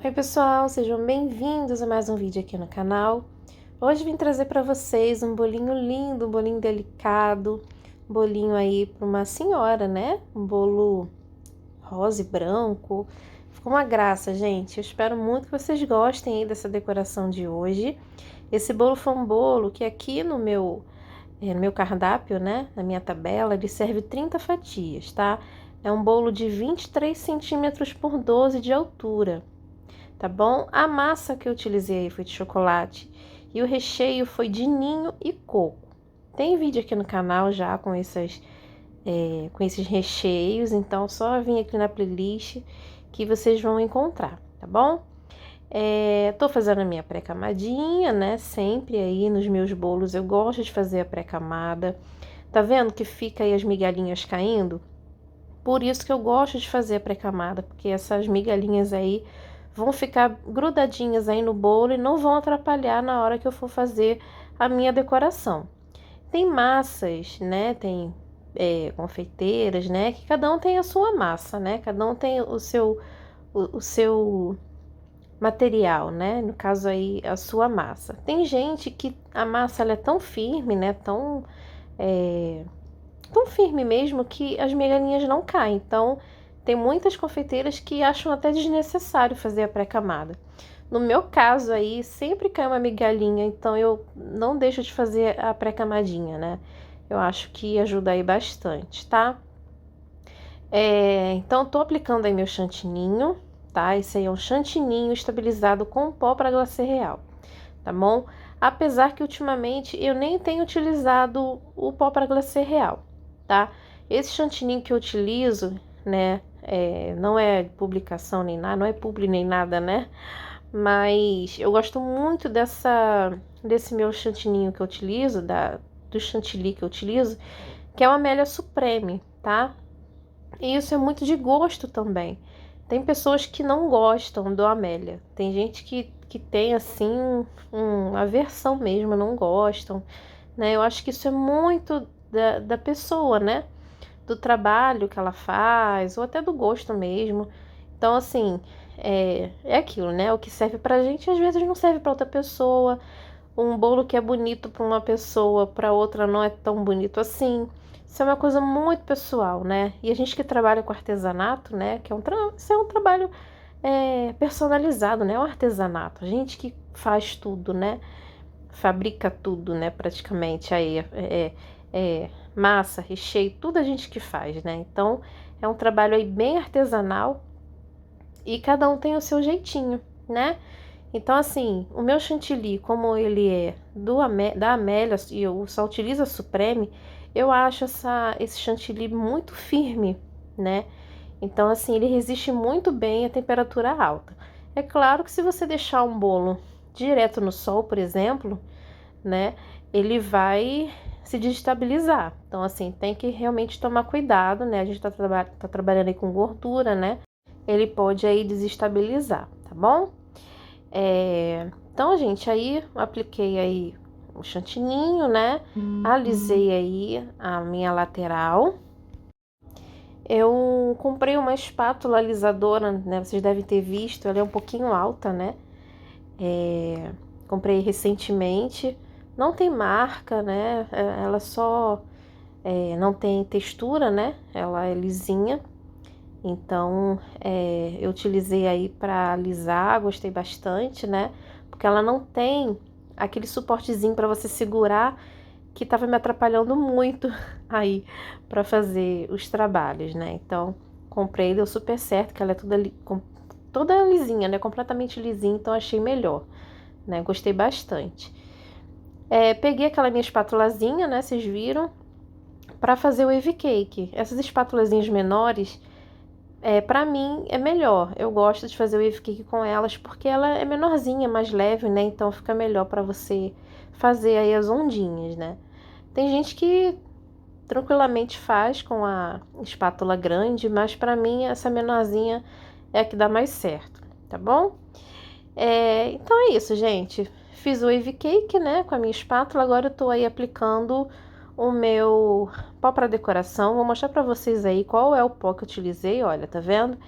Oi pessoal, sejam bem-vindos a mais um vídeo aqui no canal. Hoje vim trazer para vocês um bolinho lindo, um bolinho delicado, um bolinho aí para uma senhora, né? Um bolo rosa e branco. Ficou uma graça, gente. Eu espero muito que vocês gostem aí dessa decoração de hoje. Esse bolo foi um bolo que aqui no meu cardápio, né? Na minha tabela, ele serve 30 fatias, tá? É um bolo de 23 centímetros por 12 de altura. Tá bom? A massa que eu utilizei foi de chocolate e o recheio foi de ninho e coco. Tem vídeo aqui no canal já com esses recheios, então só vir aqui na playlist que vocês vão encontrar, tá bom? Tô fazendo a minha pré-camadinha, né? Sempre aí nos meus bolos eu gosto de fazer a pré-camada. Tá vendo que fica aí as migalhinhas caindo? Por isso que eu gosto de fazer a pré-camada, porque essas migalhinhas aí vão ficar grudadinhas aí no bolo e não vão atrapalhar na hora que eu for fazer a minha decoração. Tem massas, né? Tem confeiteiras, né? Que cada um tem a sua massa, né? Cada um tem o seu material, né? No caso aí, a sua massa. Tem gente que a massa ela é tão firme, né? Tão firme mesmo que as migalhinhas não caem. Então, tem muitas confeiteiras que acham até desnecessário fazer a pré-camada. No meu caso aí, sempre cai uma migalhinha, então eu não deixo de fazer a pré-camadinha, né? Eu acho que ajuda aí bastante, tá? Então, tô aplicando aí meu chantininho, tá? Esse aí é um chantininho estabilizado com pó para glacê real, tá bom? Apesar que ultimamente eu nem tenho utilizado o pó para glacê real, tá? Esse chantininho que eu utilizo, né, não é publicação nem nada, não é publi nem nada, né? Mas eu gosto muito desse meu chantininho que eu utilizo, do chantilly que eu utilizo, que é o Amélia Supreme, tá? E isso é muito de gosto também. Tem pessoas que não gostam do Amélia. Tem gente que tem, assim, aversão mesmo, não gostam, né? Eu acho que isso é muito da pessoa, né? Do trabalho que ela faz, ou até do gosto mesmo. Então, assim, é aquilo, né? O que serve pra gente, às vezes não serve pra outra pessoa. Um bolo que é bonito para uma pessoa, para outra não é tão bonito assim. Isso é uma coisa muito pessoal, né? E a gente que trabalha com artesanato, né? Que isso é um trabalho personalizado, né? É um artesanato. A gente que faz tudo, né? Fabrica tudo, né? Praticamente aí massa, recheio, tudo a gente que faz, né? Então é um trabalho aí bem artesanal e cada um tem o seu jeitinho, né? Então, assim, o meu chantilly, como ele é da Amélia e eu só utilizo a Supreme, eu acho esse chantilly muito firme, né? Então, assim, ele resiste muito bem à temperatura alta. É claro que se você deixar um bolo direto no sol, por exemplo, né, ele vai se desestabilizar. Então, assim, tem que realmente tomar cuidado, né? A gente tá trabalhando aí com gordura, né? Ele pode aí desestabilizar, tá bom? Então, gente, aí eu apliquei aí o chantininho, né? Alisei aí a minha lateral. Eu comprei uma espátula alisadora, né? Vocês devem ter visto, ela é um pouquinho alta, né? Comprei recentemente. Não tem marca, né? Ela só não tem textura, né? Ela é lisinha. Então, eu utilizei aí para alisar, gostei bastante, né? Porque ela não tem aquele suportezinho para você segurar que estava me atrapalhando muito aí para fazer os trabalhos, né? Então, comprei, deu super certo, que ela é toda lisinha, né? Completamente lisinha, então achei melhor, né? Gostei bastante. Peguei aquela minha espátulazinha, né? Vocês viram? Para fazer o wave cake. Essas espátulazinhas menores para mim é melhor. Eu gosto de fazer o wave cake com elas porque ela é menorzinha, mais leve, né? Então fica melhor para você fazer aí as ondinhas, né? Tem gente que tranquilamente faz com a espátula grande, mas para mim essa menorzinha é a que dá mais certo, tá bom? Então é isso, gente. Fiz o wave cake, né, com a minha espátula. Agora eu tô aí aplicando o meu pó para decoração. Vou mostrar para vocês aí qual é o pó que eu utilizei, olha, tá vendo?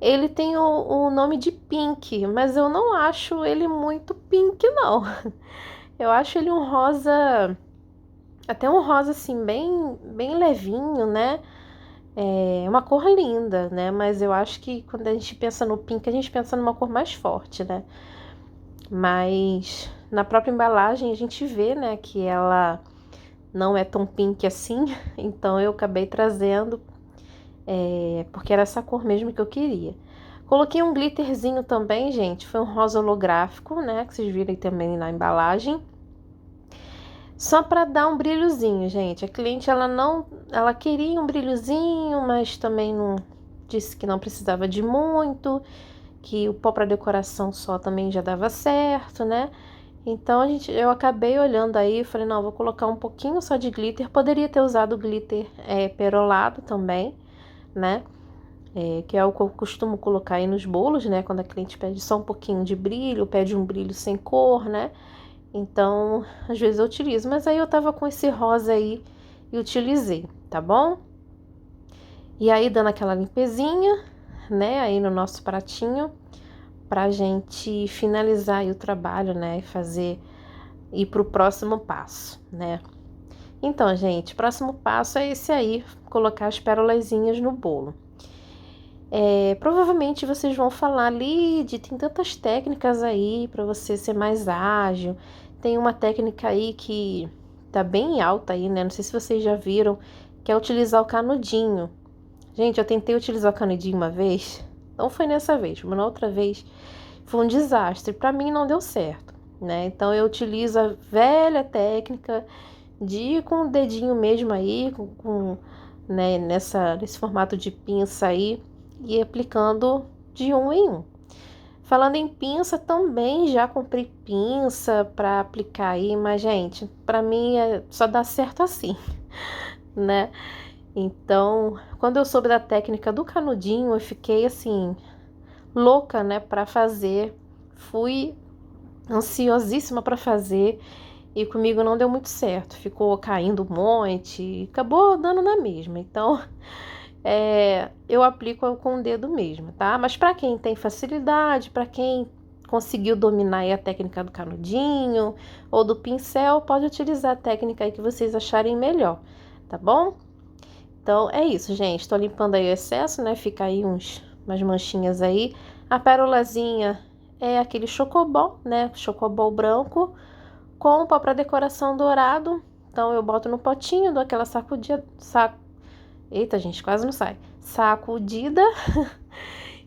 Ele tem o nome de Pink, mas eu não acho ele muito pink, não. Eu acho ele um rosa, até um rosa assim, bem levinho, né? É uma cor linda, né? Mas eu acho que quando a gente pensa no pink, a gente pensa numa cor mais forte, né? Mas na própria embalagem a gente vê, né, que ela não é tão pink assim, então eu acabei trazendo, porque era essa cor mesmo que eu queria. Coloquei um glitterzinho também, gente, foi um rosa holográfico, né, que vocês viram aí também na embalagem. Só para dar um brilhozinho, gente. A cliente, ela queria um brilhozinho, mas também não disse que não precisava de muito, que o pó para decoração só também já dava certo, né? Então eu acabei olhando aí e falei, não, vou colocar um pouquinho só de glitter. Poderia ter usado glitter perolado também, né? Que é o que eu costumo colocar aí nos bolos, né? Quando a cliente pede só um pouquinho de brilho, pede um brilho sem cor, né? Então, às vezes eu utilizo, mas aí eu tava com esse rosa aí e utilizei, tá bom? E aí dando aquela limpezinha, né? Aí no nosso pratinho, pra gente finalizar aí o trabalho, né? E ir pro próximo passo, né? Então, gente, o próximo passo é esse aí, colocar as pérolazinhas no bolo. Provavelmente vocês vão falar ali tem tantas técnicas aí para você ser mais ágil. Tem uma técnica aí que tá bem alta aí, né? Não sei se vocês já viram, que é utilizar o canudinho. Gente, eu tentei utilizar o canudinho uma vez, não foi nessa vez, mas na outra vez foi um desastre. Para mim não deu certo, né? Então eu utilizo a velha técnica de ir com o dedinho mesmo aí, né, nesse formato de pinça aí, e aplicando de um em um. Falando em pinça, também já comprei pinça para aplicar aí, mas gente, para mim só dá certo assim, né? Então, quando eu soube da técnica do canudinho, eu fiquei assim louca, né, para fazer. Fui ansiosíssima para fazer e comigo não deu muito certo. Ficou caindo um monte, acabou dando na mesma. Então, eu aplico com o dedo mesmo, tá? Mas para quem tem facilidade, para quem conseguiu dominar aí a técnica do canudinho ou do pincel, pode utilizar a técnica aí que vocês acharem melhor, tá bom? Então é isso, gente. Tô limpando aí o excesso, né? Fica aí umas manchinhas aí. A pérolazinha é aquele chocobol, né? Chocobol branco com pó para decoração dourado. Então eu boto no potinho, dou aquela sacudida, eita, gente, quase não sai. Sacudida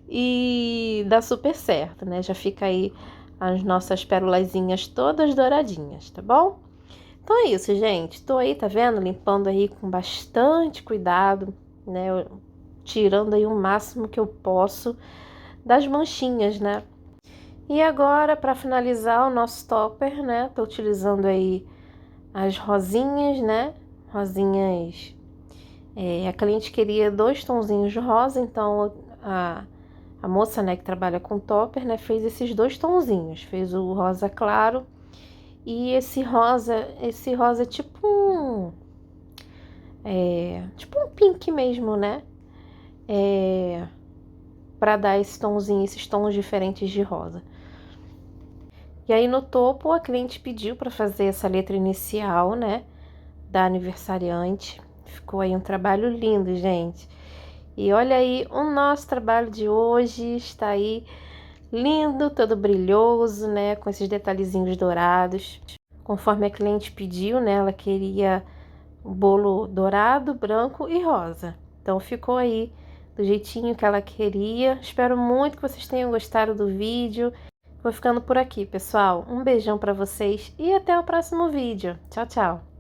e dá super certo, né? Já fica aí as nossas pérolazinhas todas douradinhas, tá bom? Então é isso, gente. Tô aí, tá vendo? Limpando aí com bastante cuidado, né? Tirando aí o máximo que eu posso das manchinhas, né? E agora, para finalizar o nosso topper, né? Tô utilizando aí as rosinhas, né? Rosinhas. A cliente queria 2 tonzinhos de rosa, então a moça, né, que trabalha com topper, né, fez esses 2 tonzinhos. Fez o rosa claro e esse rosa é tipo um pink mesmo, né? Para dar esse tonzinho, esses tons diferentes de rosa. E aí no topo a cliente pediu para fazer essa letra inicial, né, da aniversariante. Ficou aí um trabalho lindo, gente. E olha aí, o nosso trabalho de hoje está aí lindo, todo brilhoso, né, com esses detalhezinhos dourados. Conforme a cliente pediu, né, ela queria o bolo dourado, branco e rosa. Então ficou aí do jeitinho que ela queria. Espero muito que vocês tenham gostado do vídeo. Vou ficando por aqui, pessoal. Um beijão para vocês e até o próximo vídeo. Tchau, tchau!